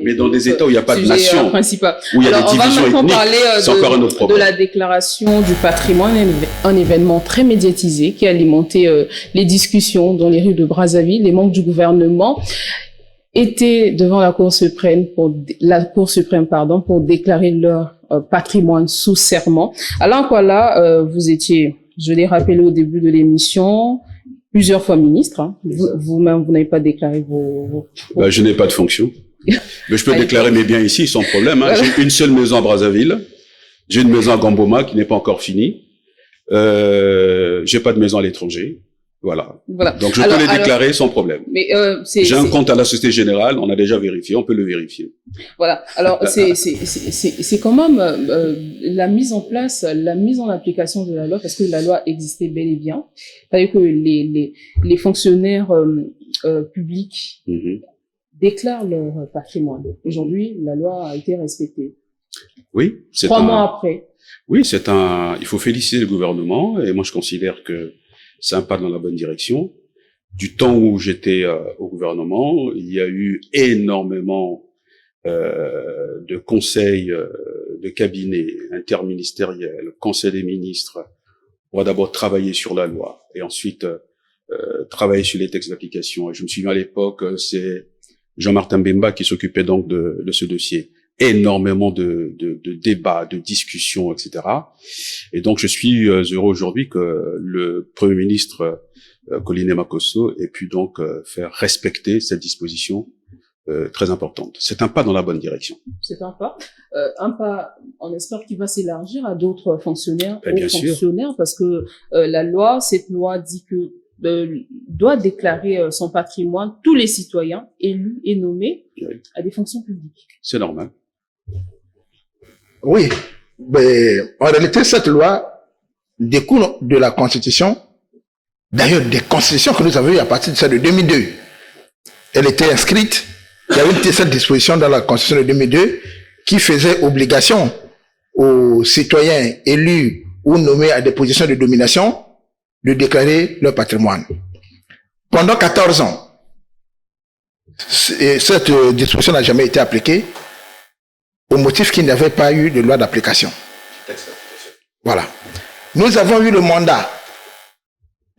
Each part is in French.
Mais dans des États où il n'y a pas de nation, où il y a des divisions ethniques, c'est encore un autre problème. De la déclaration du patrimoine, un événement très médiatisé qui a alimenté les discussions dans les rues de Brazzaville. Les membres du gouvernement étaient devant la Cour suprême pour déclarer leur patrimoine sous serment. Alors voilà, vous étiez, je l'ai rappelé au début de l'émission, plusieurs fois ministre. Hein. Vous-même, vous n'avez pas déclaré vos... je n'ai pas de fonction. Mais je peux déclarer mes biens ici sans problème. Hein. J'ai une seule maison à Brazzaville. J'ai une maison à Gamboma qui n'est pas encore finie. J'ai pas de maison à l'étranger. Voilà. Donc je peux les déclarer sans problème. Mais j'ai un compte à la Société Générale. On a déjà vérifié. On peut le vérifier. Voilà. Alors c'est quand même la mise en place, la mise en application de la loi, parce que la loi existait bel et bien. C'est-à-dire que les fonctionnaires publics déclarent leur patrimoine. Aujourd'hui, la loi a été respectée. Oui, 3 mois après. Oui, il faut féliciter le gouvernement, et moi je considère que c'est un pas dans la bonne direction. Du temps où j'étais au gouvernement, il y a eu énormément de conseils, de cabinets interministériels, conseil des ministres, pour d'abord travailler sur la loi, et ensuite travailler sur les textes d'application. Et je me souviens à l'époque, c'est Jean-Martin Bemba qui s'occupait donc de ce dossier. Énormément de débats, de discussions, etc. Et donc je suis heureux aujourd'hui que le Premier ministre Colline Makosso ait pu donc faire respecter cette disposition très importante. C'est un pas dans la bonne direction. C'est un pas. On espère qu'il va s'élargir à d'autres fonctionnaires, parce que la loi, cette loi dit que doit déclarer son patrimoine, tous les citoyens élus et nommés à des fonctions publiques. C'est normal. Oui, mais en réalité, cette loi découle de la Constitution, d'ailleurs des constitutions que nous avons eues à partir de celle de 2002. Elle était inscrite, il y avait cette disposition dans la Constitution de 2002 qui faisait obligation aux citoyens élus ou nommés à des positions de domination de déclarer leur patrimoine. Pendant 14 ans, cette disposition n'a jamais été appliquée au motif qu'il n'y avait pas eu de loi d'application. Voilà. Nous avons eu le mandat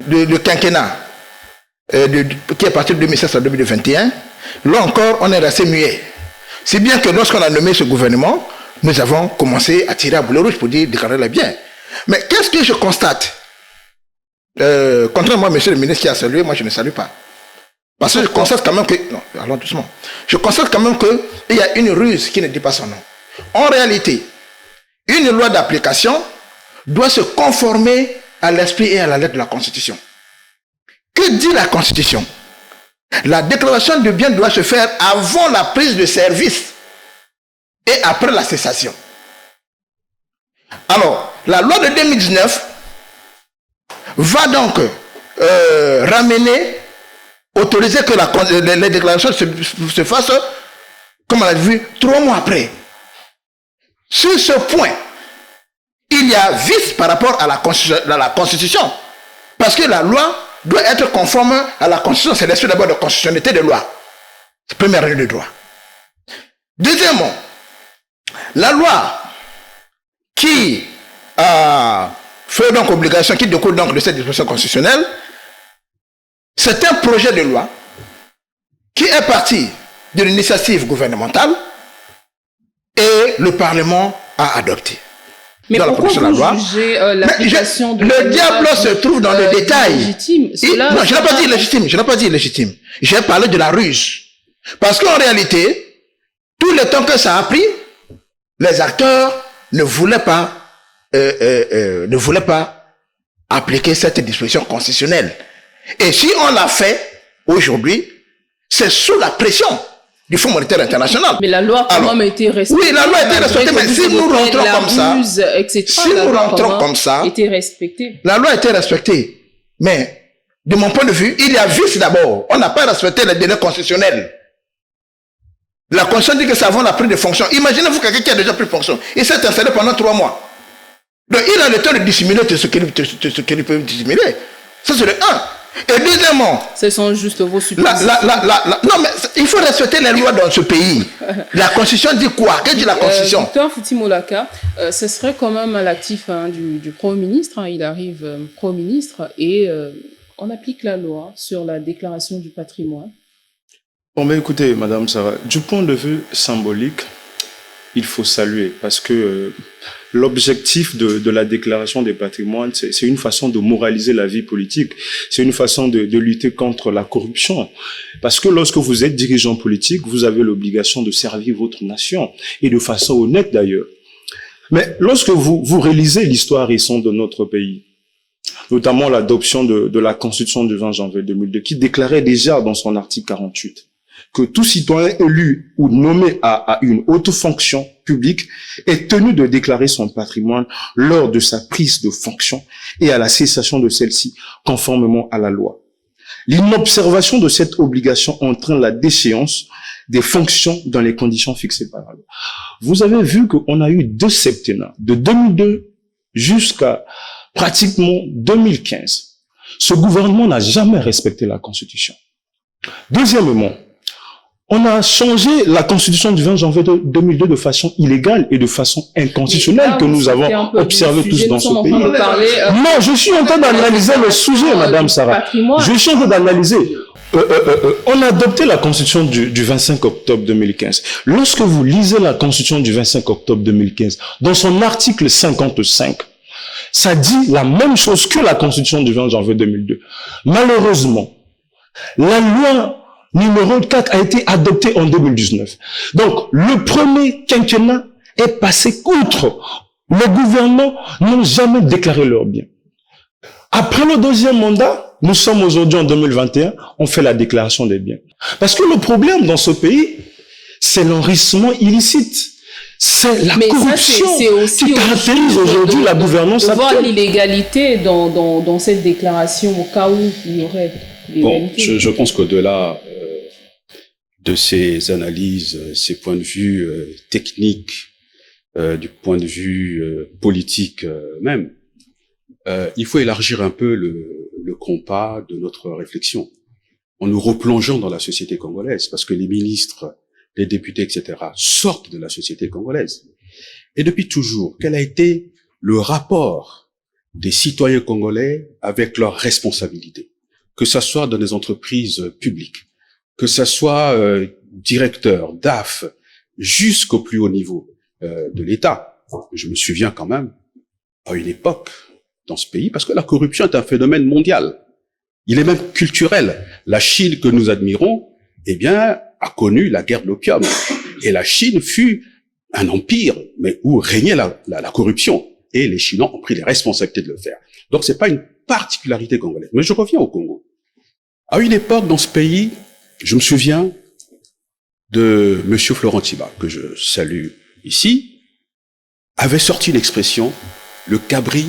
de quinquennat qui est parti de 2016 à 2021. Là encore, on est resté muet. C'est bien que lorsqu'on a nommé ce gouvernement, nous avons commencé à tirer à boulet rouge pour dire déclarer les biens. Mais qu'est-ce que je constate? Contrairement à monsieur le ministre qui a salué, moi je ne salue pas. Parce que je constate quand même que... Non, allons doucement. Je constate quand même qu'il y a une ruse qui ne dit pas son nom. En réalité, une loi d'application doit se conformer à l'esprit et à la lettre de la Constitution. Que dit la Constitution? La déclaration de biens doit se faire avant la prise de service et après la cessation. Alors, la loi de 2019 va donc autoriser que les déclarations se fassent, comme on l'a vu, 3 mois après. Sur ce point, il y a vice par rapport à la Constitution. Parce que la loi doit être conforme à la Constitution. C'est l'esprit d'abord de constitutionnalité de loi. C'est la première règle de droit. Deuxièmement, la loi qui fait donc obligation, qui découle donc de cette disposition constitutionnelle, c'est un projet de loi qui est parti de l'initiative gouvernementale et le Parlement a adopté. Mais dans pourquoi vous jugez l'application de le diable se trouve dans le détail. Non, je n'ai pas dit légitime. Je n'ai pas dit légitime. J'ai parlé de la ruse. Parce qu'en réalité, tout le temps que ça a pris, les acteurs ne voulaient pas appliquer cette disposition constitutionnelle. Et si on l'a fait aujourd'hui, c'est sous la pression du Fonds monétaire international. Mais la loi a quand même été respectée. Oui, la loi a été respectée, mais si nous rentrons comme ça, la loi a été respectée. Mais, de mon point de vue, il y a vice d'abord. On n'a pas respecté les délais constitutionnels. La Constitution dit que c'est avant la prise de fonction. Imaginez-vous quelqu'un qui a déjà pris fonction. Il s'est installé pendant 3 mois. Donc, il a le temps de dissimuler tout ce qu'il peut dissimuler. Ça, c'est le 1. Et deuxièmement... Ce sont juste vos suppositions. Non, mais il faut respecter les lois dans ce pays. La Constitution dit quoi? Que dit la Constitution? Victor Fouti-Molaka, ce serait quand même à l'actif du Premier ministre. Il arrive Premier ministre et on applique la loi sur la déclaration du patrimoine. Bon, mais écoutez, Madame Sarah, du point de vue symbolique, il faut saluer parce que l'objectif de la déclaration des patrimoines, c'est une façon de moraliser la vie politique. C'est une façon de lutter contre la corruption. Parce que lorsque vous êtes dirigeant politique, vous avez l'obligation de servir votre nation et de façon honnête d'ailleurs. Mais lorsque vous réalisez l'histoire récente de notre pays, notamment l'adoption de la Constitution du 20 janvier 2002, qui déclarait déjà dans son article 48 que tout citoyen élu ou nommé à une haute fonction publique est tenu de déclarer son patrimoine lors de sa prise de fonction et à la cessation de celle-ci, conformément à la loi. L'inobservation de cette obligation entraîne la déchéance des fonctions dans les conditions fixées par la loi. Vous avez vu qu'on a eu 2 septennats, de 2002 jusqu'à pratiquement 2015. Ce gouvernement n'a jamais respecté la Constitution. Deuxièmement, on a changé la Constitution du 20 janvier 2002 de façon illégale et de façon inconstitutionnelle que nous avons observé tous dans ce pays. Non, je suis en train d'analyser le sujet, Madame Sarah. Je suis en train d'analyser. On a adopté la Constitution du 25 octobre 2015. Lorsque vous lisez la Constitution du 25 octobre 2015, dans son article 55, ça dit la même chose que la Constitution du 20 janvier 2002. Malheureusement, la loi numéro 4 a été adoptée en 2019. Donc, le premier quinquennat est passé outre. Les gouvernements n'ont jamais déclaré leurs biens. Après le deuxième mandat, nous sommes aujourd'hui en 2021, on fait la déclaration des biens. Parce que le problème dans ce pays, c'est l'enrichissement illicite. C'est la corruption qui caractérise aujourd'hui la gouvernance actuelle. Voir l'illégalité dans cette déclaration au cas où il y aurait l'illégalité. Bon, je pense qu'au-delà de ces analyses, ces points de vue techniques, du point de vue politique même, il faut élargir un peu le compas de notre réflexion en nous replongeant dans la société congolaise, parce que les ministres, les députés, etc., sortent de la société congolaise. Et depuis toujours, quel a été le rapport des citoyens congolais avec leurs responsabilités, que ça soit dans les entreprises publiques, que ça soit directeur, DAF, jusqu'au plus haut niveau de l'État. Je me souviens quand même, à une époque, dans ce pays, parce que la corruption est un phénomène mondial. Il est même culturel. La Chine que nous admirons, eh bien, a connu la guerre de l'opium. Et la Chine fut un empire, mais où régnait la corruption. Et les Chinois ont pris les responsabilités de le faire. Donc, c'est pas une particularité congolaise. Mais je reviens au Congo. À une époque, dans ce pays, je me souviens de Monsieur Florent Tchiba, que je salue ici, avait sorti l'expression « le cabri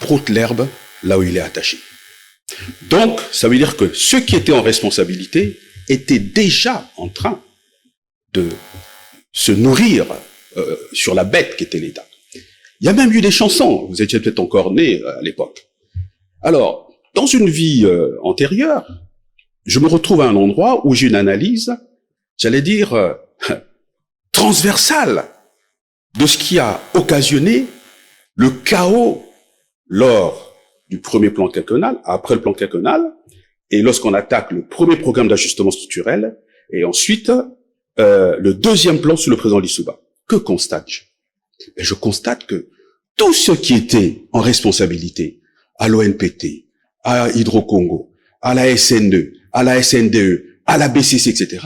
broute l'herbe là où il est attaché ». Donc, ça veut dire que ceux qui étaient en responsabilité étaient déjà en train de se nourrir sur la bête qu'était l'État. Il y a même eu des chansons, vous étiez peut-être encore nés à l'époque. Alors, dans une vie antérieure, je me retrouve à un endroit où j'ai une analyse, j'allais dire, transversale de ce qui a occasionné le chaos lors du premier plan quinquennal, après le plan quinquennal, et lorsqu'on attaque le premier programme d'ajustement structurel, et ensuite le deuxième plan sous le président Lissouba. Que constate-je? Je constate que tous ceux qui étaient en responsabilité à l'ONPT, à Hydro-Congo, à la SN2, à la SNDE, à la BCC, etc.,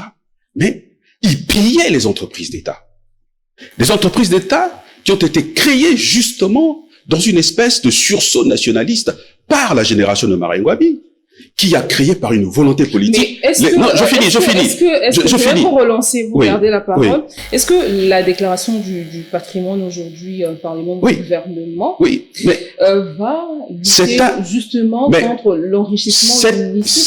mais ils pillaient les entreprises d'État. Des entreprises d'État qui ont été créées justement dans une espèce de sursaut nationaliste par la génération de Marien Ngouabi, qui a créé par une volonté politique. Je finis. Pour relancer, vous gardez la parole. Oui. Est-ce que la déclaration du patrimoine aujourd'hui par le monde du gouvernement va lutter justement contre l'enrichissement illicite?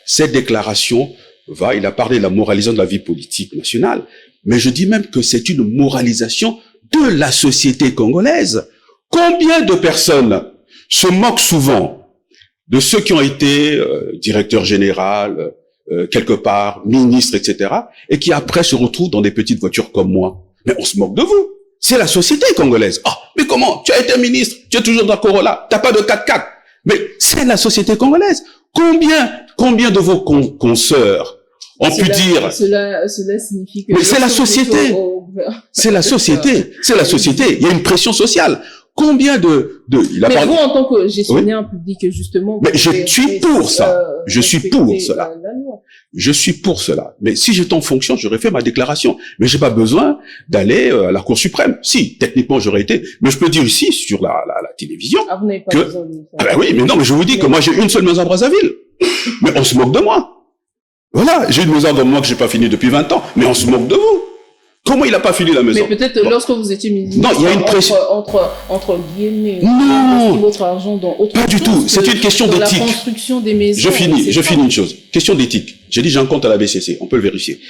Cette déclaration va, il a parlé de la moralisation de la vie politique nationale, mais je dis même que c'est une moralisation de la société congolaise. Combien de personnes se moquent souvent de ceux qui ont été directeurs généraux, quelque part, ministres, etc., et qui après se retrouvent dans des petites voitures comme moi. Mais on se moque de vous. C'est la société congolaise. Ah, mais comment? Tu as été ministre, tu es toujours dans Corolla, t'as pas de 4x4. Mais c'est la société congolaise. Combien de vos consoeurs ont pu dire... Cela signifie que... Mais c'est la société. C'est la société. C'est la société. Il y a une pression sociale. Combien mais vous, en tant que gestionnaire public, justement... Mais je suis pour ça. Je suis pour cela. Je suis pour cela. Mais si j'étais en fonction, j'aurais fait ma déclaration. Mais j'ai pas besoin d'aller à la Cour suprême. Si, techniquement, j'aurais été... Mais je peux dire ici, sur la télévision... Ah, vous n'avez pas besoin de ça. Ah ben oui, mais non, mais je vous dis que moi, j'ai une seule maison à Brazzaville. Mais on se moque de moi. Voilà, j'ai une maison de moi que j'ai pas finie depuis 20 ans. Mais on se moque de vous. Comment il a pas fini la maison? Mais peut-être lorsque vous étiez ministre, non, il y a une pression entre guillemets, non, votre argent dans autre pas du tout. C'est une question d'éthique. La construction des maisons. Je finis une chose. Question d'éthique. J'ai dit j'ai un compte à la BCC. On peut le vérifier.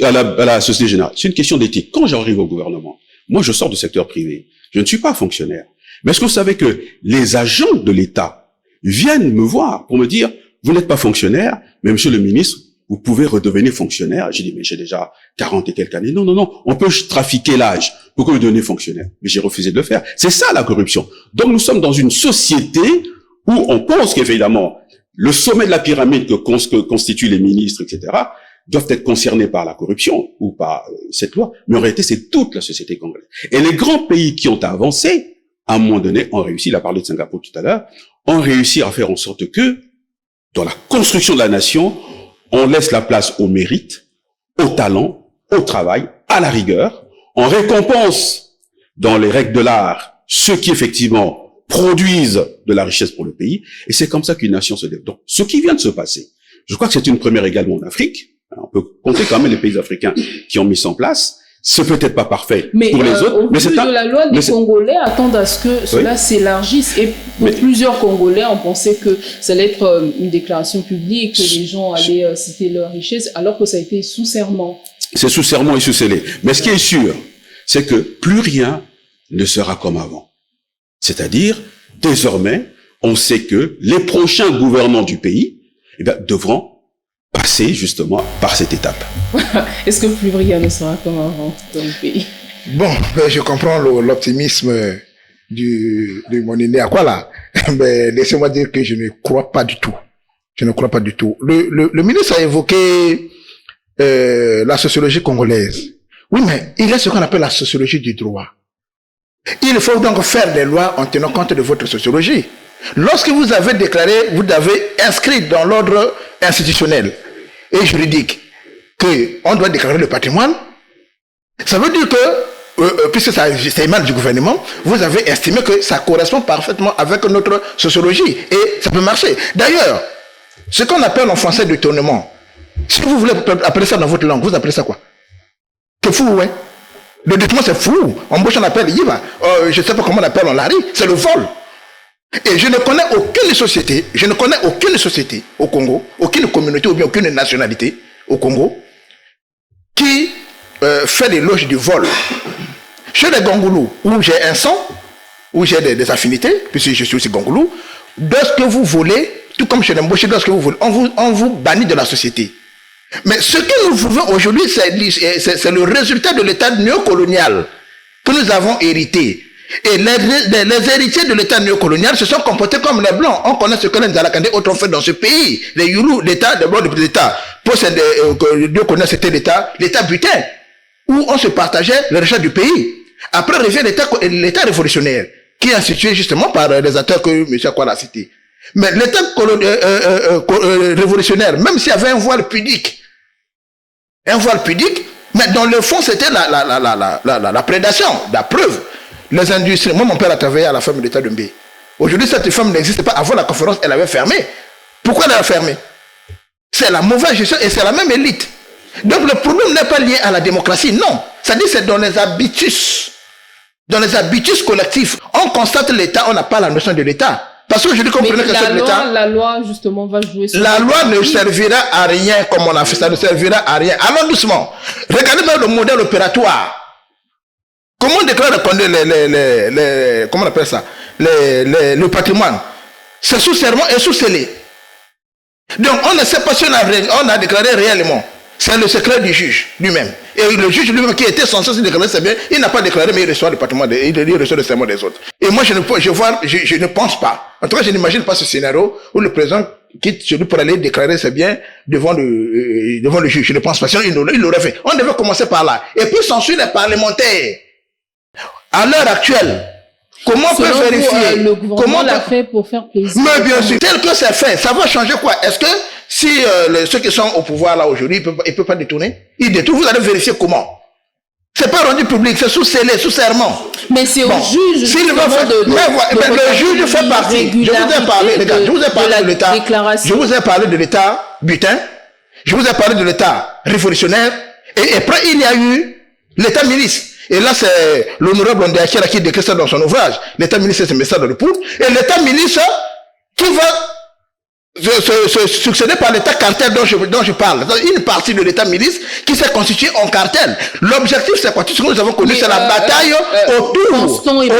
À la Société Générale. C'est une question d'éthique. Quand j'arrive au gouvernement, moi je sors du secteur privé. Je ne suis pas fonctionnaire. Mais est-ce que vous savez que les agents de l'État viennent me voir pour me dire vous n'êtes pas fonctionnaire, mais monsieur le ministre, vous pouvez redevenir fonctionnaire. J'ai dit, mais j'ai déjà 40 et quelques années. Non, on peut trafiquer l'âge pour que vous deveniez fonctionnaire. Mais j'ai refusé de le faire. C'est ça, la corruption. Donc, nous sommes dans une société où on pense qu'évidemment, le sommet de la pyramide que constituent les ministres, etc., doivent être concernés par la corruption ou par cette loi. Mais en réalité, c'est toute la société congolaise. Et les grands pays qui ont avancé, à un moment donné, ont réussi, il a parlé de Singapour tout à l'heure, ont réussi à faire en sorte que, dans la construction de la nation, on laisse la place au mérite, au talent, au travail, à la rigueur. On récompense, dans les règles de l'art, ceux qui effectivement produisent de la richesse pour le pays. Et c'est comme ça qu'une nation se développe. Donc, ce qui vient de se passer, je crois que c'est une première également en Afrique. On peut compter quand même les pays africains qui ont mis ça en place. C'est peut-être pas parfait pour les autres, mais c'est de la loi, les Congolais attendent à ce que cela s'élargisse. Et pour plusieurs Congolais, on pensait que ça allait être une déclaration publique, que les gens allaient citer leur richesse, alors que ça a été sous serment. C'est sous serment et sous scellé. Mais ce qui est sûr, c'est que plus rien ne sera comme avant. C'est-à-dire, désormais, on sait que les prochains gouvernants du pays, devront passer justement par cette étape. Est-ce que plus rien ne sera comme avant dans le pays? Bon, je comprends l'optimisme de mon aîné à quoi là. Mais laissez-moi dire que je ne crois pas du tout. Je ne crois pas du tout. Le ministre a évoqué la sociologie congolaise. Oui, mais il y a ce qu'on appelle la sociologie du droit. Il faut donc faire des lois en tenant compte de votre sociologie. Lorsque vous avez déclaré, vous avez inscrit dans l'ordre institutionnel et juridique qu'on doit déclarer le patrimoine, ça veut dire que, puisque ça émane du gouvernement, vous avez estimé que ça correspond parfaitement avec notre sociologie et ça peut marcher. D'ailleurs, ce qu'on appelle en français détournement, si vous voulez appeler ça dans votre langue, vous appelez ça quoi? C'est fou, ouais. Le détournement, c'est fou. En bouche, on appelle Yiva. Je ne sais pas comment on appelle en lari. C'est le vol. Et je ne connais aucune société au Congo, aucune communauté ou bien aucune nationalité au Congo qui fait l'éloge du vol. Chez les Gongoulous, où j'ai un sang, où j'ai des affinités, puisque je suis aussi Gongoulou, lorsque vous volez, tout comme chez les Mboché, lorsque vous volez, on vous bannit de la société. Mais ce que nous vivons aujourd'hui, c'est le résultat de l'état néocolonial que nous avons hérité. Et les héritiers de l'état néocolonial se sont comportés comme les Blancs. On connaît ce que les Alakandés ont fait dans ce pays. Les Youlous, l'état, d'abord l'État. Pour Dieu connaît, c'était l'état butin, où on se partageait les richesses du pays. Après revient l'état révolutionnaire, qui est institué justement par les acteurs que M. Akwala a cités. Mais l'état révolutionnaire, même s'il y avait un voile pudique, mais dans le fond, c'était la prédation, la preuve. Les industries, moi mon père a travaillé à la ferme de l'État de Mbé. Aujourd'hui, cette ferme n'existe pas. Avant la conférence, elle avait fermé. Pourquoi elle a fermé? C'est la mauvaise gestion et c'est la même élite. Donc le problème n'est pas lié à la démocratie, non. C'est-à-dire c'est dans les habitus. Dans les habitus collectifs. On constate l'État, on n'a pas la notion de l'État. Parce que je dis comprenez que c'est l'État. La loi, justement, va jouer sur la loi ne servira à rien comme on a fait, ça ne servira à rien. Allons doucement. Regardez bien le modèle opératoire. Comment on déclare comment on appelle ça, le patrimoine? C'est sous serment et sous scellé. Donc, on ne sait pas si on a déclaré réellement. C'est le secret du juge lui-même. Et le juge lui-même qui était censé se déclarer ses biens, il n'a pas déclaré, mais il reçoit le serment des autres. Et moi, je ne pense pas. En tout cas, je n'imagine pas ce scénario où le président quitte celui pour aller déclarer ses biens devant le juge. Je ne pense pas. Sinon, il l'aurait fait. On devait commencer par là. Et puis, s'ensuit les parlementaires. À l'heure actuelle, comment on peut vérifier? Le gouvernement l'a fait pour faire plaisir. Mais bien sûr, tel que c'est fait, ça va changer quoi? Est-ce que si ceux qui sont au pouvoir là aujourd'hui, ils ne peuvent pas détourner? Ils détournent, vous allez vérifier comment? C'est pas rendu public, c'est sous scellé, sous serment. Mais c'est au juge. S'il va faire, mais le juge fait partie. Je vous ai parlé, regarde, je vous ai parlé de l'État. Je vous ai parlé de l'État butin. Je vous ai parlé de l'État révolutionnaire. Et après, il y a eu l'État milice. Et là, c'est l'honorable Ondéakira qui décrit ça dans son ouvrage. L'État milice, c'est ce message de l'époux. Et l'État milice qui va se succéder par l'État cartel dont je parle. Une partie de l'État milice qui s'est constituée en cartel. L'objectif, c'est quoi? Tout ce que nous avons connu, c'est la bataille autour. Constant et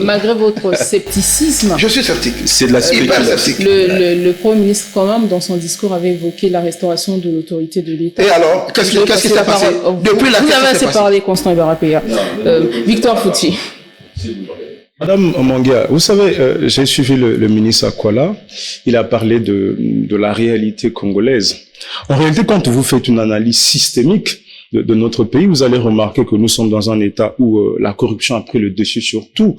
malgré votre scepticisme. Je suis sceptique. C'est de la sceptique. Le Premier ministre, quand même, dans son discours, avait évoqué la restauration de l'autorité de l'État. Et alors, qu'est-ce qui s'est passé depuis la Vous avez assez parlé, Constant Ibarapéa. Victor Fouti. Madame Omangia, vous savez, j'ai suivi le ministre Akwala. Il a parlé de la réalité congolaise. En réalité, quand vous faites une analyse systémique de notre pays, vous allez remarquer que nous sommes dans un état où la corruption a pris le dessus sur tout.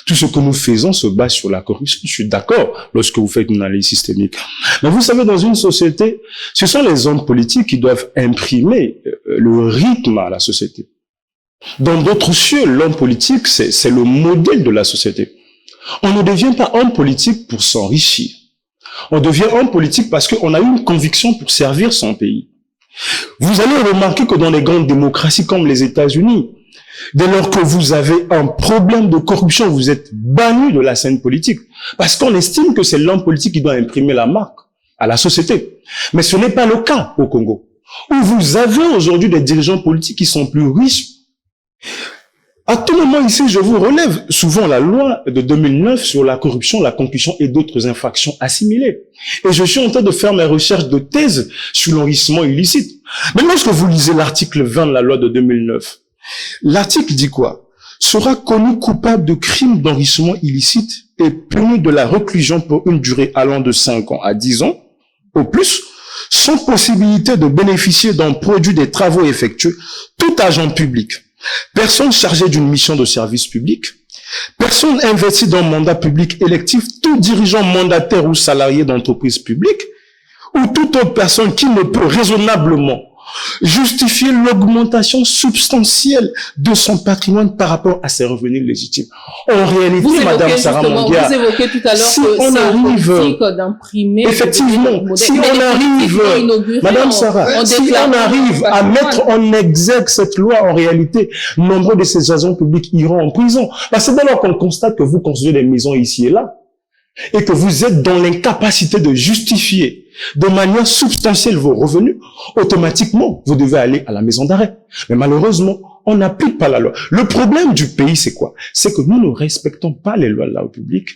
Tout ce que nous faisons se base sur la corruption. Je suis d'accord lorsque vous faites une analyse systémique. Mais vous savez, dans une société, ce sont les hommes politiques qui doivent imprimer le rythme à la société. Dans d'autres cieux, l'homme politique, c'est le modèle de la société. On ne devient pas homme politique pour s'enrichir. On devient homme politique parce qu'on a eu une conviction pour servir son pays. Vous allez remarquer que dans les grandes démocraties comme les États-Unis, dès lors que vous avez un problème de corruption, vous êtes banni de la scène politique. Parce qu'on estime que c'est l'homme politique qui doit imprimer la marque à la société. Mais ce n'est pas le cas au Congo, où vous avez aujourd'hui des dirigeants politiques qui sont plus riches. À tout moment ici, je vous relève souvent la loi de 2009 sur la corruption, la concussion et d'autres infractions assimilées. Et je suis en train de faire mes recherches de thèse sur l'enrichissement illicite. Mais lorsque vous lisez l'article 20 de la loi de 2009, l'article dit quoi? Sera connu coupable de crime d'enrichissement illicite et puni de la réclusion pour une durée allant de 5 ans à 10 ans, au plus, sans possibilité de bénéficier d'un produit des travaux effectués, tout agent public, personne chargée d'une mission de service public, personne investie dans un mandat public électif, tout dirigeant mandataire ou salarié d'entreprise publique, ou toute autre personne qui ne peut raisonnablement justifier l'augmentation substantielle de son patrimoine par rapport à ses revenus légitimes. En réalité, Madame Sarah Mangia, vous évoquez tout à l'heure si que on arrive, d'imprimer, effectivement, si on arrive, Madame Sarah, si on arrive à mettre en exergue cette loi, en réalité, nombreux de ces agents publics iront en prison. Parce que dès lors qu'on constate que vous construisez des maisons ici et là, et que vous êtes dans l'incapacité de justifier de manière substantielle vos revenus, automatiquement, vous devez aller à la maison d'arrêt. Mais malheureusement, on n'applique pas la loi. Le problème du pays, c'est quoi? C'est que nous ne respectons pas les lois de la République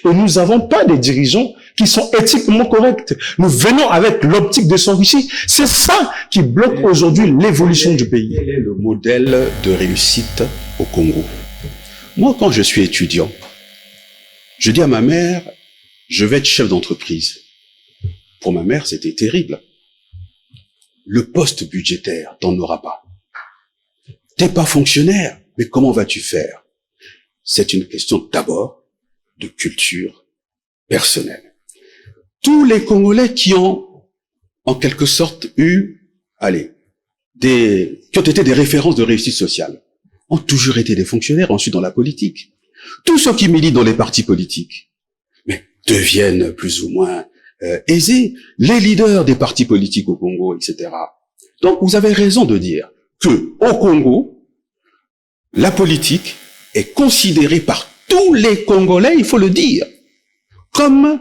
et nous n'avons pas des dirigeants qui sont éthiquement corrects. Nous venons avec l'optique de s'enrichir. C'est ça qui bloque aujourd'hui l'évolution du pays. Quel est le modèle de réussite au Congo? Moi, quand je suis étudiant, je dis à ma mère, je vais être chef d'entreprise. Pour ma mère, c'était terrible. Le poste budgétaire, t'en auras pas. T'es pas fonctionnaire, mais comment vas-tu faire? C'est une question d'abord de culture personnelle. Tous les Congolais qui ont, en quelque sorte, qui ont été des références de réussite sociale, ont toujours été des fonctionnaires, ensuite dans la politique. Tous ceux qui militent dans les partis politiques, mais deviennent plus ou moins aisés, les leaders des partis politiques au Congo, etc. Donc, vous avez raison de dire que au Congo, la politique est considérée par tous les Congolais, il faut le dire, comme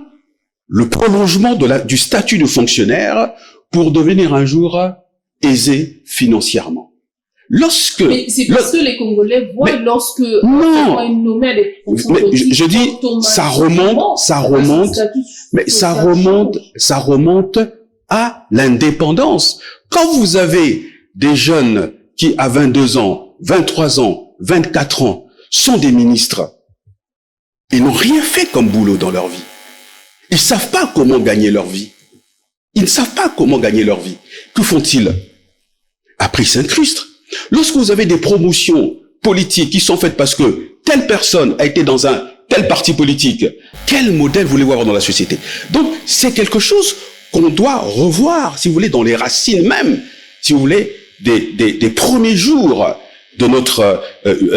le prolongement du statut de fonctionnaire pour devenir un jour aisé financièrement. Mais c'est parce que les Congolais voient lorsque on est nommé à des fonctions politiques. Je dis, ça remonte à l'indépendance. Quand vous avez des jeunes qui, à 22 ans, 23 ans, 24 ans, sont des ministres, ils n'ont rien fait comme boulot dans leur vie. Ils savent pas comment gagner leur vie. Ils ne savent pas comment gagner leur vie. Que font-ils? Après, ils s'incrustent. Lorsque vous avez des promotions politiques qui sont faites parce que telle personne a été dans un tel parti politique, quel modèle voulez-vous avoir dans la société? Donc, c'est quelque chose qu'on doit revoir, si vous voulez, dans les racines même, si vous voulez, des premiers jours de notre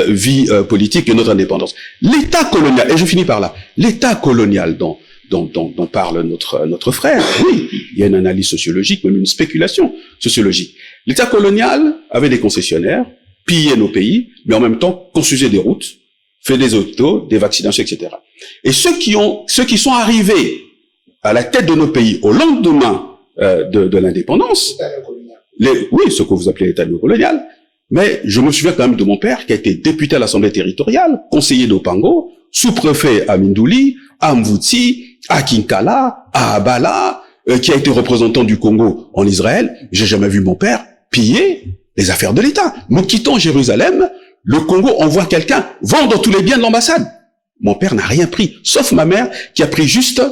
vie politique et notre indépendance. L'État colonial, et je finis par là, l'État colonial dont parle notre frère, oui, il y a une analyse sociologique, même une spéculation sociologique. L'État colonial avait des concessionnaires, pillait nos pays, mais en même temps construisait des routes, fait des hôpitaux, des vaccinations, etc. Et ceux qui sont arrivés à la tête de nos pays au lendemain de l'indépendance, oui, ce que vous appelez l'État néocolonial, mais je me souviens quand même de mon père qui a été député à l'Assemblée territoriale, conseiller d'Opango, sous-préfet à Mindouli, à Mvouti, à Kinkala, à Abala, qui a été représentant du Congo en Israël. J'ai jamais vu mon père piller les affaires de l'État. Nous quittons Jérusalem, le Congo envoie quelqu'un vendre tous les biens de l'ambassade. Mon père n'a rien pris, sauf ma mère qui a pris juste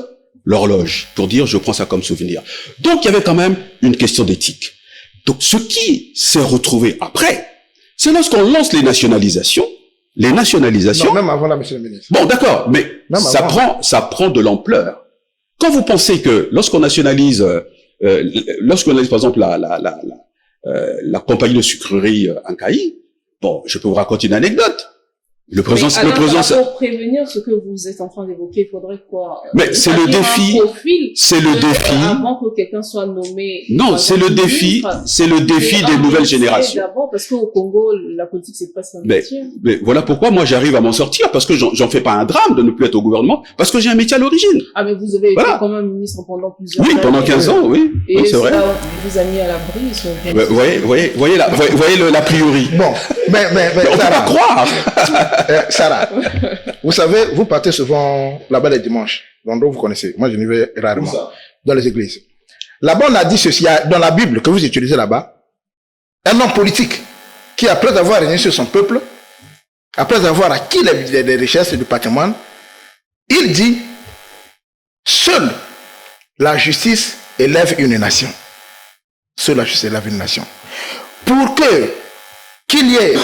l'horloge pour dire je prends ça comme souvenir. Donc il y avait quand même une question d'éthique. Donc ce qui s'est retrouvé après, c'est lorsqu'on lance les nationalisations. Non, même avant là, monsieur le ministre. Bon, d'accord, mais ça prend de l'ampleur. Quand vous pensez que lorsqu'on nationalise, par exemple la compagnie de sucrerie Ankaï, bon, je peux vous raconter une anecdote. Le président, pour prévenir ce que vous êtes en train d'évoquer, il faudrait quoi? Mais c'est le défi. C'est le défi. Avant que quelqu'un soit nommé. Non, c'est le défi. C'est le défi des nouvelles générations. D'abord, parce qu'au Congo, la politique, c'est presque un métier. Mais voilà pourquoi moi j'arrive à m'en sortir, parce que j'en fais pas un drame de ne plus être au gouvernement, parce que j'ai un métier à l'origine. Ah, mais vous avez été quand même ministre pendant plusieurs années. Oui, pendant 15 ans, oui. Et c'est vrai. Vous a mis à l'abri. Voyez l'a priori. Bon, mais on peut pas croire. Sarah, vous savez, vous partez souvent là-bas les dimanches. L'endroit vous connaissez. Moi, je n'y vais rarement. Dans les églises. Là-bas, on a dit ceci, dans la Bible que vous utilisez là-bas, un homme politique qui, après avoir régné sur son peuple, après avoir acquis les richesses du patrimoine, il dit, seule la justice élève une nation. Seule la justice élève une nation. Pour qu'il y ait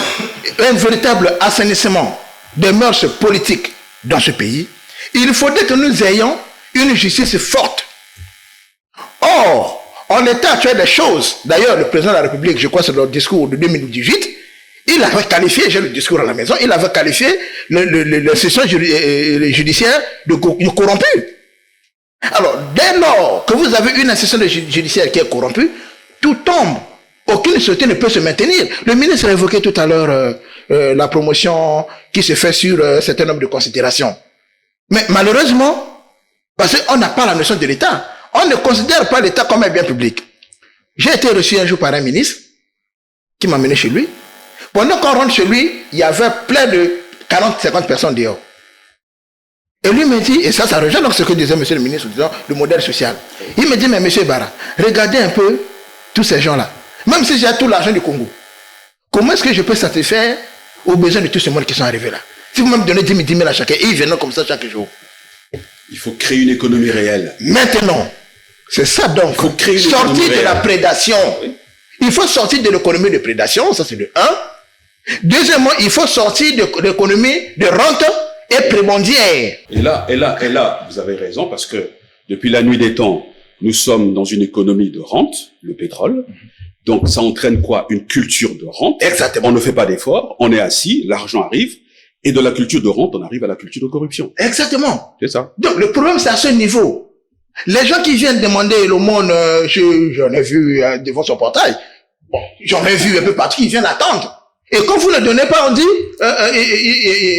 un véritable assainissement des mœurs politiques dans ce pays, il faudrait que nous ayons une justice forte. Or, en l'état actuel des choses, d'ailleurs le président de la République, je crois que c'est le discours de 2018, il avait qualifié, j'ai le discours à la maison, il avait qualifié le session judiciaire de corrompu. Alors, dès lors que vous avez une institution judiciaire qui est corrompue, tout tombe. Aucune société ne peut se maintenir. Le ministre a évoqué tout à l'heure la promotion qui se fait sur un certain nombre de considérations. Mais malheureusement, parce qu'on n'a pas la notion de l'État, on ne considère pas l'État comme un bien public. J'ai été reçu un jour par un ministre qui m'a mené chez lui. Pendant qu'on rentre chez lui, il y avait plein de 40-50 personnes dehors. Et lui me dit, et ça rejoint donc ce que disait monsieur le ministre, disons, le modèle social. Il me dit, mais monsieur Bara, regardez un peu tous ces gens-là. Même si j'ai tout l'argent du Congo, comment est-ce que je peux satisfaire aux besoins de tous ces monde qui sont arrivés là? Si vous me donnez 10 000 à chacun, et ils viennent comme ça chaque jour. Il faut créer une économie réelle. Maintenant, c'est ça donc. Il faut créer sortir de la prédation. Il faut sortir de l'économie de prédation, ça c'est le 1. Deuxièmement, il faut sortir de l'économie de rente et prémondière. Et là, vous avez raison, parce que depuis la nuit des temps, nous sommes dans une économie de rente, le pétrole. Donc, ça entraîne quoi? Une culture de rente. Exactement. On ne fait pas d'efforts, on est assis, l'argent arrive, et de la culture de rente, on arrive à la culture de corruption. Exactement. C'est ça. Donc, le problème, c'est à ce niveau. Les gens qui viennent demander l'aumône, j'en ai vu devant son portail, bon, j'en ai vu un peu partout, ils viennent attendre. Et quand vous ne donnez pas, on dit,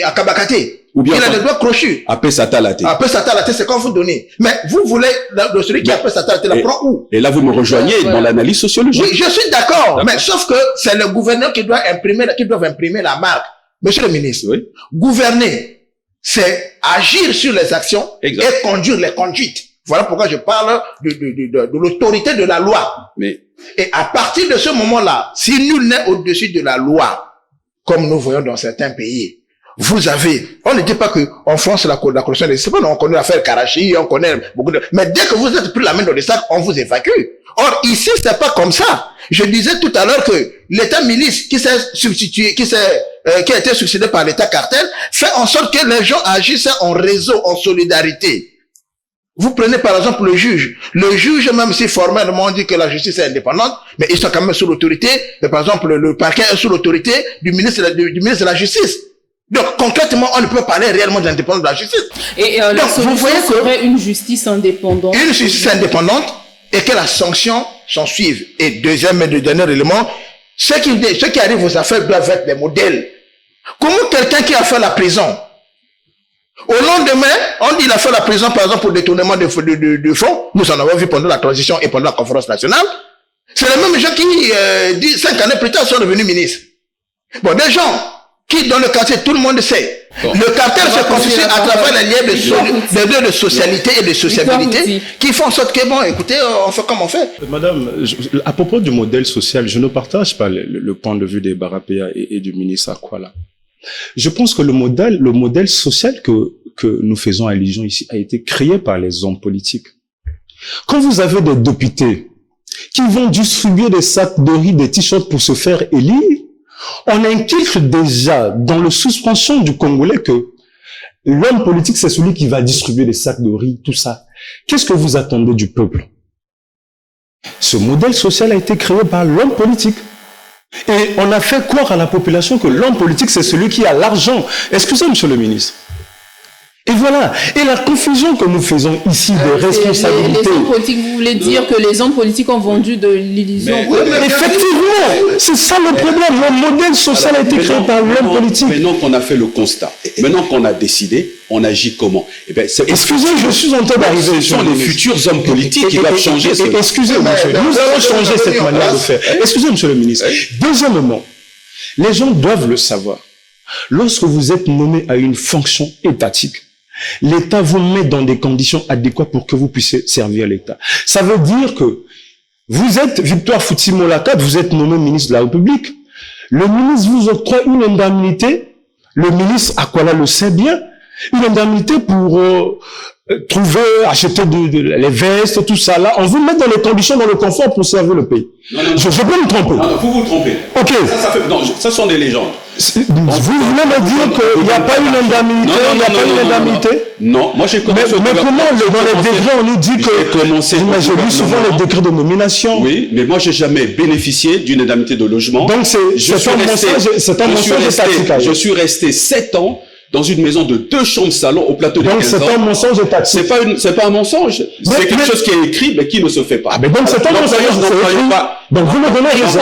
à Kabakate. Ou bien il a des doigts crochus. Après Satalaté. Après Satalaté, c'est quand vous donnez. Mais vous voulez, de celui qui a après Satalaté, la prend où? Et là, vous me rejoignez dans l'analyse sociologique. Oui, je suis d'accord. Mais sauf que c'est le gouverneur qui doit imprimer la marque. Monsieur le ministre, Oui. Gouverner, c'est agir sur les actions Exact. et conduire les conduites. Voilà pourquoi je parle de l'autorité de la loi. Mais Et à partir de ce moment-là, si nul n'est au-dessus de la loi, comme nous voyons dans certains pays, vous avez, on ne dit pas que en France la corruption n'existe pas, on connaît l'affaire Karachi, on connaît beaucoup de, mais dès que vous êtes pris la main dans le sac, on vous évacue. Or ici c'est pas comme ça. Je disais tout à l'heure que l'État milice qui s'est substitué, qui a été succédé par l'État cartel, fait en sorte que les gens agissent en réseau, en solidarité. Vous prenez par exemple le juge. Le juge, même si formellement on dit que la justice est indépendante, mais ils sont quand même sous l'autorité, par exemple le parquet est sous l'autorité du ministre de la Justice. Donc concrètement, on ne peut parler réellement d'indépendance de la justice. Et la solution serait une justice indépendante. Une justice indépendante et que la sanction s'en suive. Et deuxième et le dernier élément, ceux qui arrivent aux affaires doivent être des modèles. Comment quelqu'un qui a fait la prison, au lendemain, on dit qu'il a fait la prison, par exemple, pour détournement de fonds. Nous en avons vu pendant la transition et pendant la conférence nationale. C'est les mêmes gens qui, 5 années plus tard, sont devenus ministres. Bon, des gens qui, dans le quartier, tout le monde sait. Bon. Le cartel se constitue à travers les liens de socialité et de sociabilité qui font en sorte que, bon, écoutez, on fait comme on fait. Madame, à propos du modèle social, je ne partage pas le point de vue des Barapéa et du ministre Akwala. Je pense que le modèle social que nous faisons allusion ici a été créé par les hommes politiques. Quand vous avez des députés qui vont distribuer des sacs de riz, des t-shirts pour se faire élire, on inculque déjà dans le suspension du Congolais que l'homme politique, c'est celui qui va distribuer des sacs de riz, tout ça. Qu'est-ce que vous attendez du peuple? Ce modèle social a été créé par l'homme politique. Et on a fait croire à la population que l'homme politique, c'est celui qui a l'argent. Excusez, monsieur le ministre. Et voilà. Et la confusion que nous faisons ici de responsabilité. Les hommes politiques, vous voulez dire que les hommes politiques ont vendu de l'illusion? Oui, mais effectivement, c'est ça le problème. Le modèle social a été créé par l'homme politique. Maintenant qu'on a fait le constat, maintenant qu'on a décidé, on agit comment? Eh bien, excusez, je suis en train d'arriver. Ce sont les futurs hommes politiques qui doivent changer. Excusez, monsieur, nous allons changer cette manière de faire. Excusez, monsieur le ministre. Deuxièmement, les gens doivent le savoir. Lorsque vous êtes nommé à une fonction étatique, l'État vous met dans des conditions adéquates pour que vous puissiez servir l'État. Ça veut dire que vous êtes Victoire Fouti-Molaka, vous êtes nommé ministre de la République. Le ministre vous octroie une indemnité. Le ministre Akwala le sait bien. Une indemnité pour trouver, acheter les vestes, tout ça là. On vous met dans les conditions, dans le confort pour servir le pays. Non. Je peux me tromper. Non, vous vous trompez. Ok. Ça sont des légendes. Vous voulez me dire qu'il n'y a pas une indemnité? Il n'y a pas une indemnité? Non, moi j'ai commencé. Mais comment dans les décrets on nous dit que... J'ai lu souvent les décrets de nomination. Oui, mais moi j'ai jamais bénéficié d'une indemnité de logement. Donc c'est un mensonge étatique. Je suis resté 7 ans dans une maison de 2 chambres salon au plateau de 15 ans. Donc c'est un mensonge étatique. C'est pas un mensonge. C'est quelque chose qui est écrit mais qui ne se fait pas. Mais donc c'est un mensonge. Donc vous me donnez raison.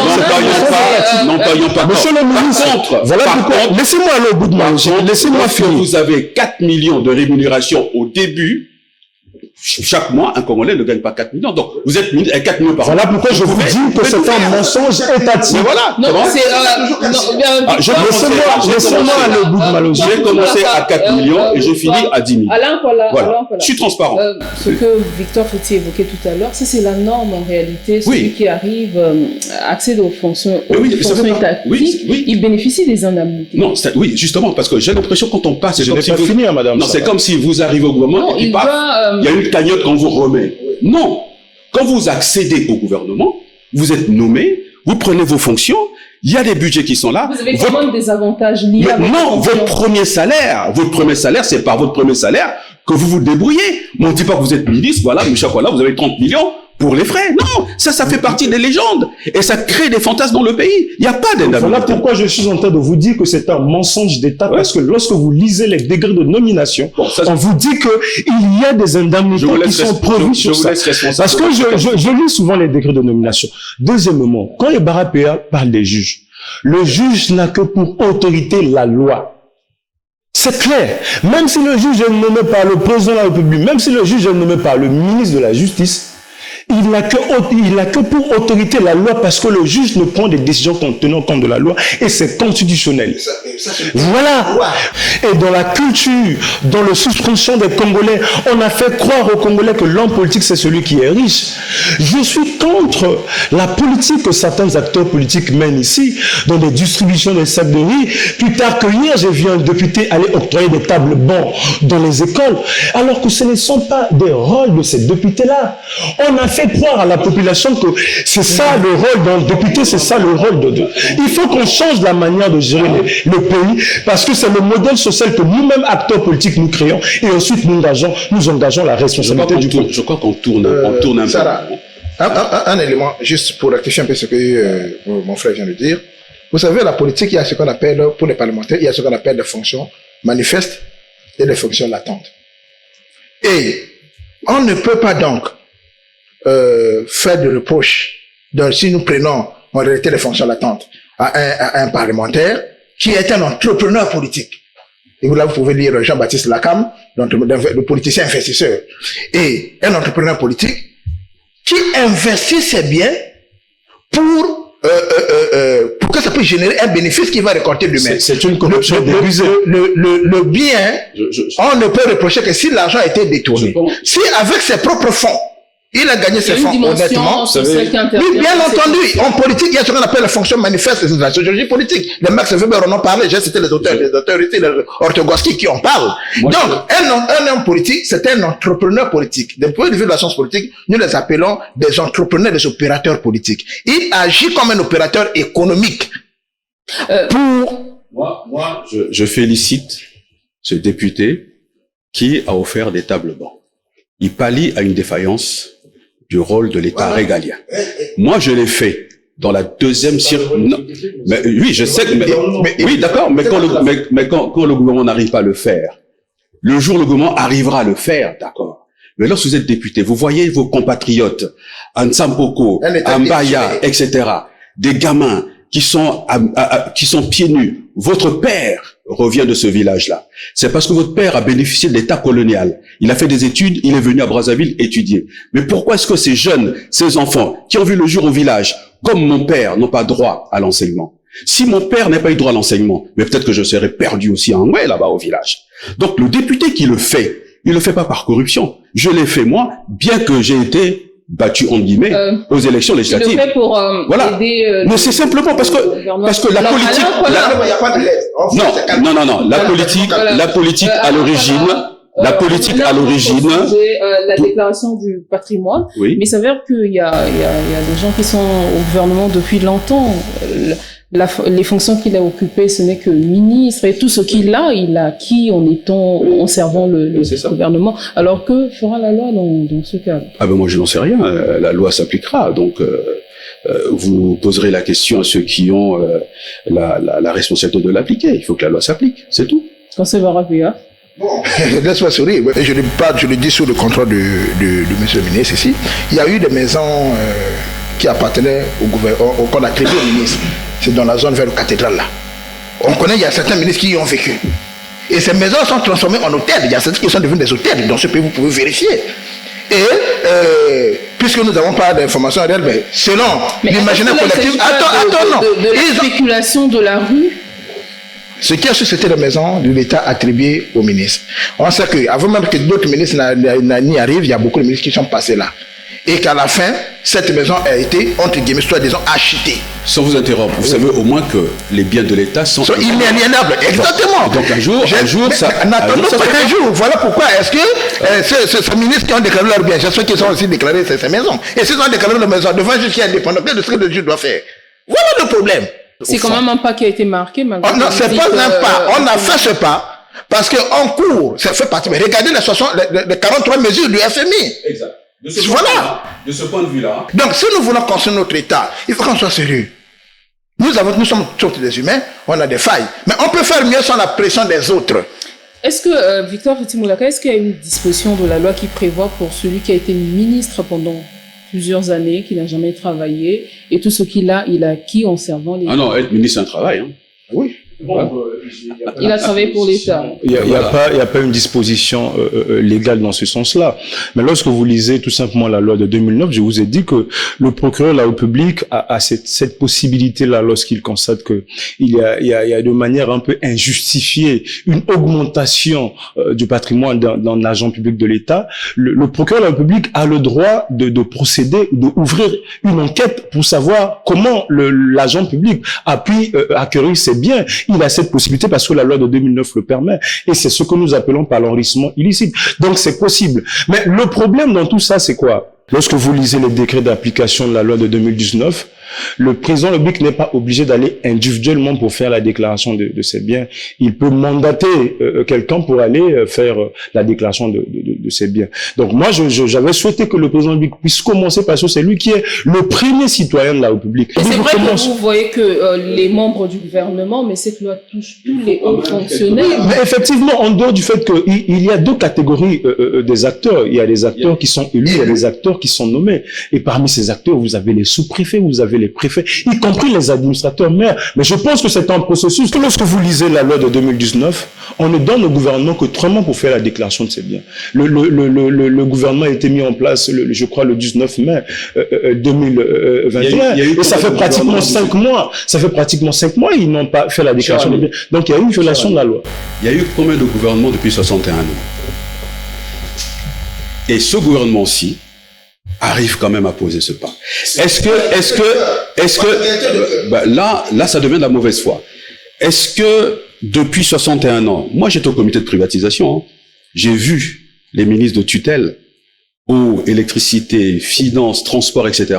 N'employons pas. Monsieur le ministre, voilà pourquoi. Laissez-moi aller au bout de ma logique. Laissez-moi finir. Vous avez 4 millions de rémunération au début. Chaque mois, un Congolais ne gagne pas 4 millions. Donc, vous êtes à 4 millions par an. Voilà pourquoi je vous dis que c'est un mensonge étatique. Mais voilà. Non, laissez-moi aller au bout de ma logique. J'ai commencé à 4 millions et j'ai fini à 10 000. Voilà. Je suis transparent. Ce que Victor Fouti évoquait tout à l'heure, c'est la norme en réalité. Celui qui arrive à accéder aux fonctions étatiques, il bénéficie des indemnités. Non, oui, justement, parce que j'ai l'impression quand on passe, je n'ai pas fini, madame. Non, c'est comme si vous arrivez au gouvernement et puis paf, il y a une cagnotte qu'on vous remet. Non. Quand vous accédez au gouvernement, vous êtes nommé, vous prenez vos fonctions, il y a des budgets qui sont là. Vous avez vraiment des avantages liés à votre premier salaire, c'est par votre premier salaire que vous vous débrouillez. Mais on ne dit pas que vous êtes ministre, voilà, mais chaque fois là, vous avez 30 millions pour les frais. Non, ça fait partie des légendes. Et ça crée des fantasmes dans le pays. Il n'y a pas d'indemnité. Voilà pourquoi je suis en train de vous dire que c'est un mensonge d'État, parce que lorsque vous lisez les décrets de nomination, on vous dit qu'il y a des indemnités qui sont prévues sur ça. Parce que je lis souvent les décrets de nomination. Deuxièmement, quand les Barapéa parlent des juges, le juge n'a que pour autorité la loi. C'est clair. Même si le juge est nommé par le président de la République, même si le juge est nommé par le ministre de la Justice, il n'a que pour autorité la loi parce que le juge ne prend des décisions tenant compte de la loi et c'est constitutionnel. Voilà. Et dans la culture, dans le subconscient des Congolais, on a fait croire aux Congolais que l'homme politique c'est celui qui est riche. Je suis contre la politique que certains acteurs politiques mènent ici, dans des distributions de sacs de riz. Plus tard que hier, j'ai vu un député aller octroyer des tables bancs dans les écoles, alors que ce ne sont pas des rôles de ces députés-là. On a fait croire à la population que c'est ça le rôle d'un député, c'est ça le rôle de deux. Il faut qu'on change la manière de gérer le pays parce que c'est le modèle social que nous-mêmes, acteurs politiques, nous créons et ensuite nous engageons la responsabilité du peuple. Je crois qu'on tourne un peu. Sarah, un élément, juste pour rectifier un peu ce que mon frère vient de dire. Vous savez, la politique, il y a ce qu'on appelle, pour les parlementaires, il y a ce qu'on appelle des fonctions manifestes et des fonctions latentes. Et on ne peut pas donc faire de reproches. Donc, si nous prenons en réalité les fonctions latentes à un parlementaire qui est un entrepreneur politique, et là vous pouvez lire Jean-Baptiste Lacam, le politicien investisseur, et un entrepreneur politique qui investit ses biens pour que ça puisse générer un bénéfice qui va récolter demain. C'est une corruption déguisée. Le bien, on ne peut reprocher que si l'argent a été détourné. Si avec ses propres fonds, il a gagné ses fonds honnêtement. Oui, bien entendu. En politique, il y a ce qu'on appelle la fonction manifeste de la sociologie politique. Les Max Weber en ont parlé. J'ai cité les auteurs ici, les Ortegoski qui en parlent. Donc, un homme politique, c'est un entrepreneur politique. D'un point de vue de la science politique, nous les appelons des entrepreneurs, des opérateurs politiques. Il agit comme un opérateur économique. Moi, je félicite ce député qui a offert des tables bancs. Il pallie à une défaillance du rôle de l'État régalien. Moi, je l'ai fait dans la deuxième mais oui, je sais, oui, d'accord, mais quand le gouvernement n'arrive pas à le faire, le jour où le gouvernement arrivera à le faire, d'accord. Mais lorsque vous êtes député, vous voyez vos compatriotes, à Nsampoko, à Mbaya, etc., des gamins qui sont pieds nus. Votre père revient de ce village-là. C'est parce que votre père a bénéficié de l'État colonial. Il a fait des études, il est venu à Brazzaville étudier. Mais pourquoi est-ce que ces jeunes, ces enfants, qui ont vu le jour au village, comme mon père, n'ont pas droit à l'enseignement? Si mon père n'a pas eu droit à l'enseignement, mais peut-être que je serais perdu aussi en ouais là-bas au village. Donc le député qui le fait, il le fait pas par corruption. Je l'ai fait moi, bien que j'ai été battu en guillemets aux élections législatives. Il le fait pour aider. Mais c'est simplement parce que la politique. La politique à l'origine. La politique à l'origine. La déclaration du patrimoine. Oui. Mais il s'avère qu'il y a des gens qui sont au gouvernement depuis longtemps. Les fonctions qu'il a occupées, ce n'est que ministre et tout ce qu'il a, il a acquis en servant le gouvernement. Alors que fera la loi dans ce cas? Ah ben moi je n'en sais rien. La loi s'appliquera. Donc vous poserez la question à ceux qui ont la responsabilité de l'appliquer. Il faut que la loi s'applique. C'est tout. Quand c'est Varapia. Bon, laisse-moi sourire. Je le dis sous le contrôle de monsieur le ministre ici. Il y a eu des maisons qui appartenaient au gouvernement, qu'on a attribué au ministre. C'est dans la zone vers le cathédrale là. On connaît, il y a certains ministres qui y ont vécu. Et ces maisons sont transformées en hôtels. Il y a certains qui sont devenus des hôtels. Dans ce pays, vous pouvez vérifier. Et puisque nous n'avons pas d'informations réelles, mais selon l'imaginaire collectif... Attends, non. De la spéculation de la rue. Ce qui a su, c'était les maisons de l'État attribuées aux ministres. On sait qu'avant même que d'autres ministres n'y arrivent, il y a beaucoup de ministres qui sont passés là. Et qu'à la fin, cette maison a été, entre guillemets, soit disons, achetée. Sans vous interrompre, vous savez au moins que les biens de l'État sont inaliénables. Exactement. Donc un jour, ça... N'attendons pas un jour. Voilà pourquoi est-ce que ces ministres qui ont déclaré leurs biens, j'espère qu'ils ont aussi déclaré ces maisons. Et s'ils ont déclaré leurs maisons devant un juge qui est indépendant, qu'est-ce que le juge doit faire? Voilà le problème. C'est quand même un pas qui a été marqué. Non, c'est pas un pas. On a fait ce pas parce qu'en cours, ça fait partie. Mais regardez les 43 mesures du FMI. Exact. De ce point de vue-là. Donc, si nous voulons construire notre État, il faut qu'on soit sérieux. Nous sommes tous des humains, on a des failles. Mais on peut faire mieux sans la pression des autres. Est-ce que, Victor Fetimoulaka, est-ce qu'il y a une disposition de la loi qui prévoit pour celui qui a été ministre pendant plusieurs années, qui n'a jamais travaillé, et tout ce qu'il a acquis en servant les... Ah non, être ministre, c'est un travail. Hein. Oui. Il a travaillé pour l'État. Il n'y a pas une disposition légale dans ce sens-là. Mais lorsque vous lisez tout simplement la loi de 2009, je vous ai dit que le procureur de la République a cette possibilité-là lorsqu'il constate que il y a de manière un peu injustifiée une augmentation du patrimoine dans l'agent public de l'État. Le procureur de la République a le droit de procéder, d'ouvrir une enquête pour savoir comment l'agent public a pu acquérir ses biens. Il a cette possibilité parce que la loi de 2009 le permet. Et c'est ce que nous appelons par l'enrichissement illicite. Donc c'est possible. Mais le problème dans tout ça, c'est quoi? Lorsque vous lisez les décrets d'application de la loi de 2019, le président de la République n'est pas obligé d'aller individuellement pour faire la déclaration de ses biens. Il peut mandater quelqu'un pour aller faire la déclaration de ses biens. Donc moi, j'avais souhaité que le président de la République puisse commencer parce que c'est lui qui est le premier citoyen de la République. Et c'est vrai que vous voyez que les membres du gouvernement, mais cette loi touche tous les hauts fonctionnaires. Mais effectivement, en dehors du fait qu'il y a deux catégories des acteurs. Il y a des acteurs qui sont élus, il y a des acteurs qui sont nommés. Et parmi ces acteurs, vous avez les sous-préfets, vous avez les préfets, y compris les administrateurs maires. Mais je pense que c'est un processus que lorsque vous lisez la loi de 2019, on ne donne au gouvernement que 3 mois pour faire la déclaration de ses biens. Le gouvernement a été mis en place, je crois, le 19 mai 2021. Et ça fait pratiquement 5 mois. Ça fait pratiquement 5 mois, ils n'ont pas fait la déclaration des biens. Donc il y a eu une violation de la loi. Il y a eu combien de gouvernements depuis 61 ans? Et ce gouvernement-ci arrive quand même à poser ce pas. Là, ça devient de la mauvaise foi. Est-ce que, depuis 61 ans, moi j'étais au comité de privatisation, j'ai vu les ministres de tutelle, eau, électricité, finances, transport, etc.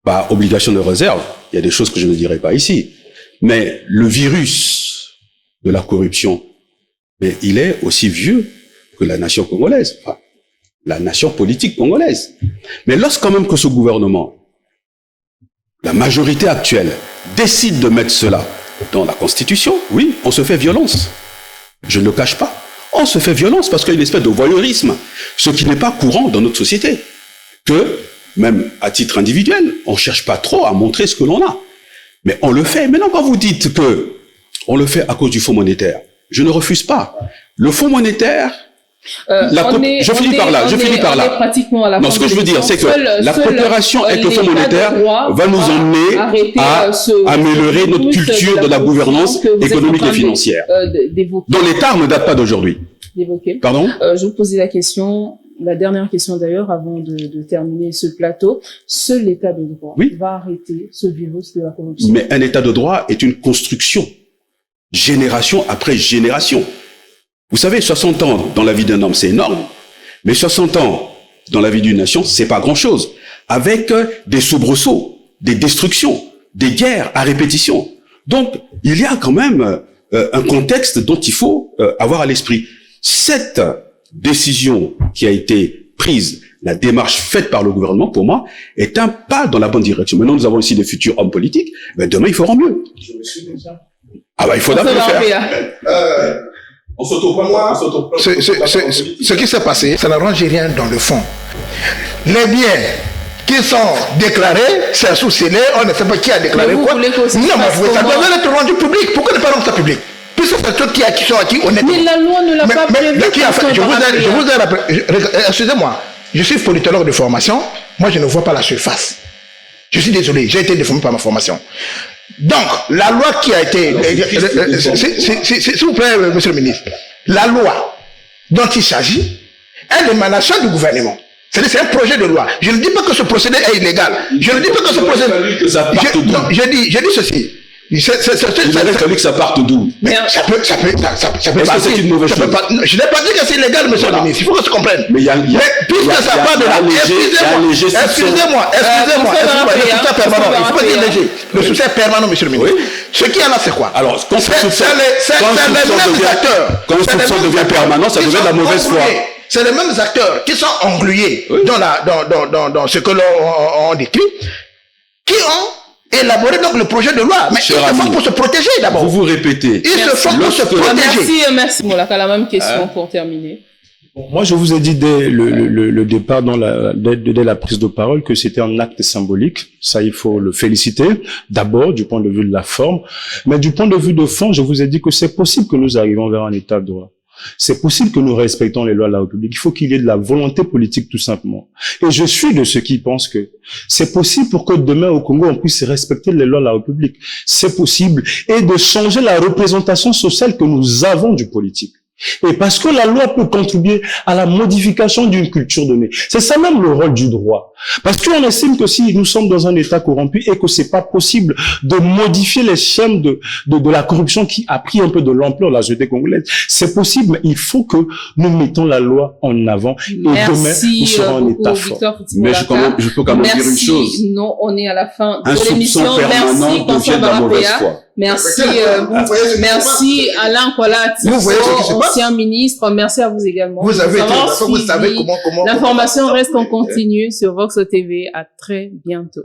Pas obligation de réserve, il y a des choses que je ne dirai pas ici. Mais le virus de la corruption, mais il est aussi vieux que la nation congolaise. Enfin, la nation politique congolaise. Mais lorsqu'en même que ce gouvernement, la majorité actuelle, décide de mettre cela dans la Constitution, oui, on se fait violence. Je ne le cache pas. On se fait violence parce qu'il y a une espèce de voyeurisme, ce qui n'est pas courant dans notre société. Que, même à titre individuel, on ne cherche pas trop à montrer ce que l'on a. Mais on le fait. Maintenant, quand vous dites que on le fait à cause du Fonds monétaire, je ne refuse pas. Le Fonds monétaire, je finis par là. Non, ce que je veux dire, c'est que la coopération avec le Fonds monétaire va nous emmener à améliorer notre culture de la gouvernance économique et financière. Dont les termes ne datent pas d'aujourd'hui. Pardon? Je vous posais la dernière question d'ailleurs, avant de terminer ce plateau. Seul l'état de droit va arrêter ce virus de la corruption. Mais un état de droit est une construction, génération après génération. Vous savez, 60 ans dans la vie d'un homme, c'est énorme. Mais 60 ans dans la vie d'une nation, c'est pas grand-chose. Avec des soubresauts, des destructions, des guerres à répétition. Donc, il y a quand même un contexte dont il faut avoir à l'esprit. Cette décision qui a été prise, la démarche faite par le gouvernement, pour moi, est un pas dans la bonne direction. Maintenant, nous avons ici des futurs hommes politiques. Mais demain, ils feront mieux. Ah bah, il faut d'abord le faire. Ce qui s'est passé, ça n'arrange rien dans le fond. Les biens qui sont déclarés, c'est sous-scellé, on ne sait pas qui a déclaré quoi. Non, mais ça doit être rendu public. Pourquoi ne pas rendre ça public? Puisque c'est ceux qui sont acquis honnêtement. Mais la loi ne l'a pas prévu. Excusez-moi, je suis politologue de formation, moi je ne vois pas la surface. Je suis désolé, j'ai été déformé par ma formation. Donc, la loi qui a été... S'il vous plaît, monsieur le ministre, la loi dont il s'agit est l'émanation du gouvernement. C'est un projet de loi. Je ne dis pas que ce procédé est illégal. Je ne dis pas que ce procédé... Je dis ceci. Il aurait fallu que ça parte d'où? Mais ça peut Est-ce que c'est une mauvaise chose? Je n'ai pas dit que c'est illégal, monsieur le ministre. Il faut que se comprenne. Mais puisque ça part de là, excusez-moi, le soutien permanent, il ne faut pas dire léger. Le soutien permanent, monsieur le ministre. Ce qu'il y a là, c'est quoi? Alors, quand ce soutien devient permanent, ça devient de la mauvaise foi. C'est les mêmes acteurs qui sont englués dans ce que l'on décrit, qui ont élaborer donc le projet de loi. Mais ils se font pour se protéger d'abord. Vous répétez. Ils se font pour se protéger. Merci. Voilà, la même question pour terminer. Moi, je vous ai dit dès le départ, dès la prise de parole, que c'était un acte symbolique. Ça, il faut le féliciter. D'abord, du point de vue de la forme. Mais du point de vue de fond, je vous ai dit que c'est possible que nous arrivions vers un état de droit. C'est possible que nous respectons les lois de la République. Il faut qu'il y ait de la volonté politique, tout simplement. Et je suis de ceux qui pensent que c'est possible pour que demain au Congo, on puisse respecter les lois de la République. C'est possible. Et de changer la représentation sociale que nous avons du politique. Et parce que la loi peut contribuer à la modification d'une culture donnée. C'est ça même le rôle du droit. Parce qu'on estime que si nous sommes dans un État corrompu et que c'est pas possible de modifier les schèmes de la corruption qui a pris un peu de l'ampleur de la société congolaise, c'est possible, mais il faut que nous mettons la loi en avant. Et demain, nous serons en État fort. Mais je peux quand même dire une chose. Non, on est à la fin un de l'émission. Merci, Constant Barapéa. Merci, merci Alain Koalati, ancien ministre. Merci à vous également. Vous savez comment l'information reste en continu sur Vox TV. À très bientôt.